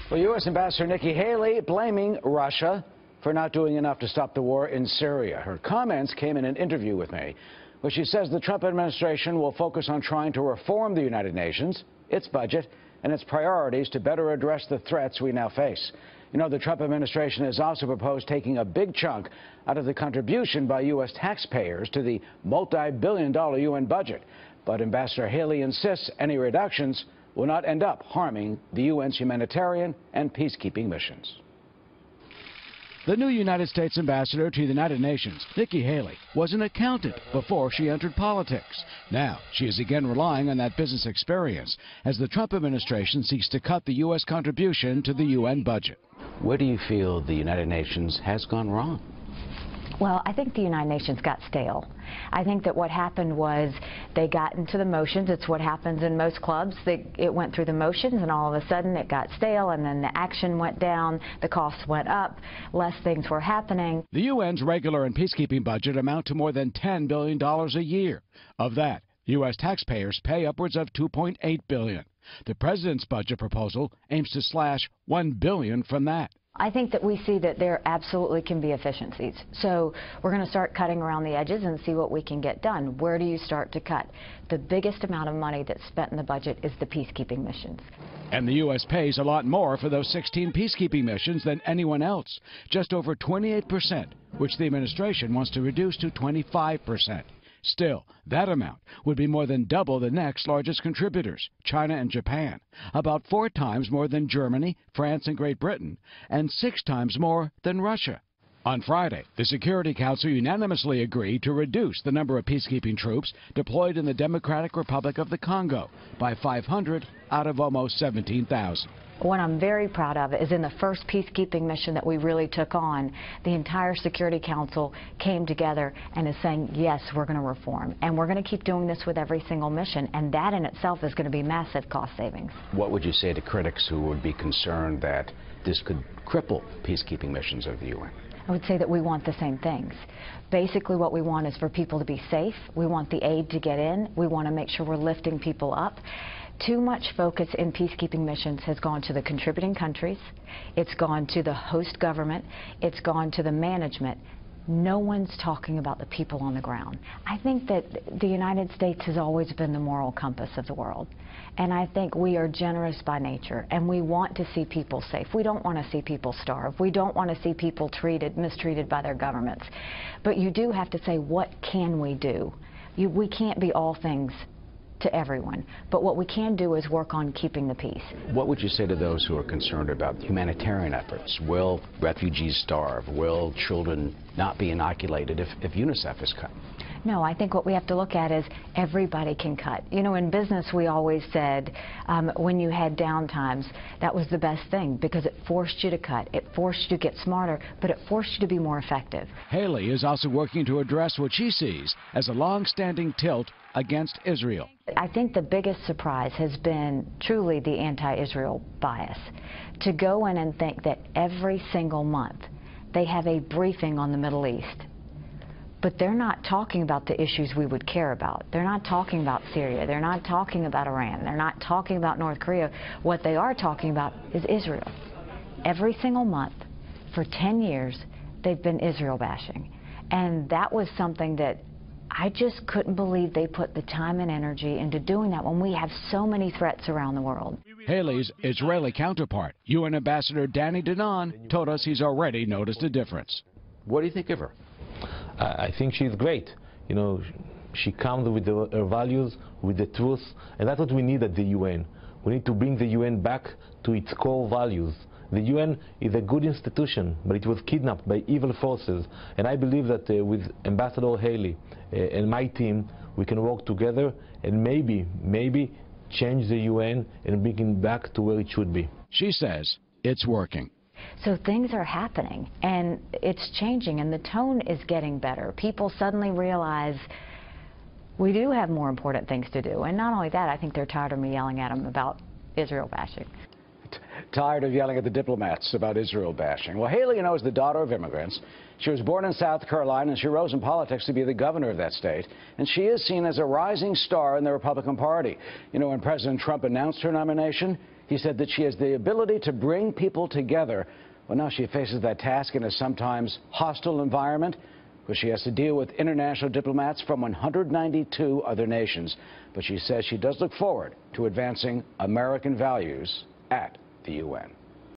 Well, U S Ambassador Nikki Haley blaming Russia for not doing enough to stop the war in Syria. Her comments came in an interview with me, where she says the Trump administration will focus on trying to reform the United Nations, its budget, and its priorities to better address the threats we now face. You know, the Trump administration has also proposed taking a big chunk out of the contribution by U.S. taxpayers to the multi-billion-dollar UN budget. But Ambassador Haley insists any reductions will not end up harming the UN's humanitarian and peacekeeping missions. The new United States ambassador to the United Nations, Nikki Haley, was an accountant before she entered politics. Now, she is again relying on that business experience as the Trump administration seeks to cut the U.S. contribution to the UN budget. Where do you feel the United Nations has gone wrong? Well, I think the United Nations got stale. I think that what happened was they got into the motions. It's what happens in most clubs. It went through the motions, and all of a sudden it got stale, and then the action went down, the costs went up, less things were happening. The UN's regular and peacekeeping budget amount to more than $10 billion a year. Of that, U.S. taxpayers pay upwards of $2.8 billion. The president's budget proposal aims to slash $1 billion from that. I think that we see that there absolutely can be efficiencies. So we're going to start cutting around the edges and see what we can get done. Where do you start to cut? The biggest amount of money that's spent in the budget is the peacekeeping missions. And the U.S. pays a lot more for those 16 peacekeeping missions than anyone else, just over 28%, which the administration wants to reduce to 25%. Still, that amount would be more than double the next largest contributors, China and Japan, about 4 times more than Germany, France, and Great Britain, and 6 times more than Russia. On Friday, the Security Council unanimously agreed to reduce the number of peacekeeping troops deployed in the Democratic Republic of the Congo by 500 out of almost 17,000. What I'm very proud of is in the first peacekeeping mission that we really took on, the entire Security Council came together and is saying, yes, we're going to reform. And we're going to keep doing this with every single mission. And that in itself is going to be massive cost savings. What would you say to critics who would be concerned that this could cripple peacekeeping missions of the UN? I would say that we want the same things. Basically what we want is for people to be safe. We want the aid to get in. We want to make sure we're lifting people up. Too much focus in peacekeeping missions has gone to the contributing countries. It's gone to the host government. It's gone to the management. No one's talking about the people on the ground. I think that the United States has always been the moral compass of the world. And I think we are generous by nature, and we want to see people safe. We don't want to see people starve. We don't want to see people mistreated by their governments. But you do have to say, what can we do? We can't be all things to everyone, but what we can do is work on keeping the peace. What would you say to those who are concerned about humanitarian efforts? Will refugees starve? Will children not be inoculated if UNICEF is cut? No, I think what we have to look at is everybody can cut. You know, in business we always said when you had downtimes, that was the best thing because it forced you to cut. It forced you to get smarter, but it forced you to be more effective. Haley is also working to address what she sees as a long-standing tilt against Israel. I think the biggest surprise has been truly the anti-Israel bias. To go in and think that every single month they have a briefing on the Middle East, but they're not talking about the issues we would care about. They're not talking about Syria. They're not talking about Iran. They're not talking about North Korea. What they are talking about is Israel. Every single month for 10 years, they've been Israel bashing. And that was something that I just couldn't believe they put the time and energy into doing that when we have so many threats around the world. Haley's Israeli counterpart, UN Ambassador Danny Danon, told us he's already noticed a difference. What do you think of her? I think she's great. You know, she comes with her values, with the truth, and that's what we need at the UN. We need to bring the UN back to its core values. The UN is a good institution, but it was kidnapped by evil forces. And I believe that with Ambassador Haley and my team, we can work together and maybe change the UN and bring it back to where it should be. She says it's working. So things are happening, and it's changing, and the tone is getting better. People suddenly realize we do have more important things to do. And not only that, I think they're tired of me yelling at them about Israel bashing. Tired of yelling at the diplomats about Israel bashing. Well, Haley, you know, is the daughter of immigrants. She was born in South Carolina, and she rose in politics to be the governor of that state. And she is seen as a rising star in the Republican Party. You know, when President Trump announced her nomination, He said that she has the ability to bring people together. Well, now she faces that task in a sometimes hostile environment where she has to deal with international diplomats from 192 other nations. But she says she does look forward to advancing American values at the UN.